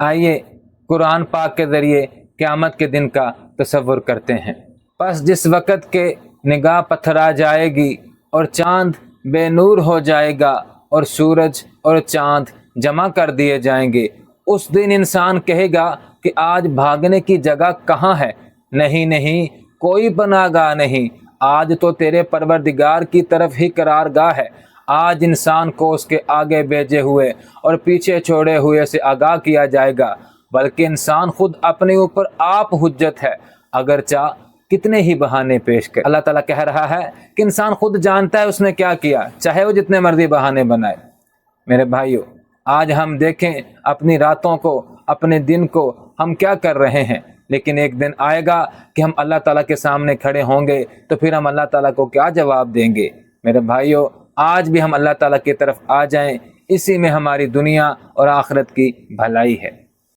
آئیے قرآن پاک کے ذریعے قیامت کے دن کا تصور کرتے ہیں۔ پس جس وقت کے نگاہ پتھرا جائے گی اور چاند بے نور ہو جائے گا اور سورج اور چاند جمع کر دیے جائیں گے، اس دن انسان کہے گا کہ آج بھاگنے کی جگہ کہاں ہے؟ نہیں نہیں، کوئی پناہ گاہ نہیں، آج تو تیرے پروردگار کی طرف ہی قرار گاہ ہے۔ آج انسان کو اس کے آگے بھیجے ہوئے اور پیچھے چھوڑے ہوئے سے آگاہ کیا جائے گا، بلکہ انسان خود اپنے اوپر آپ حجت ہے، اگرچہ کتنے ہی بہانے پیش کرے۔ اللہ تعالیٰ کہہ رہا ہے کہ انسان خود جانتا ہے اس نے کیا کیا، چاہے وہ جتنے مرضی بہانے بنائے۔ میرے بھائیو، آج ہم دیکھیں اپنی راتوں کو، اپنے دن کو ہم کیا کر رہے ہیں، لیکن ایک دن آئے گا کہ ہم اللہ تعالیٰ کے سامنے کھڑے ہوں گے، تو پھر ہم اللہ تعالیٰ کو کیا جواب دیں گے؟ میرے بھائیو، آج بھی ہم اللہ تعالیٰ کی طرف آ جائیں، اسی میں ہماری دنیا اور آخرت کی بھلائی ہے۔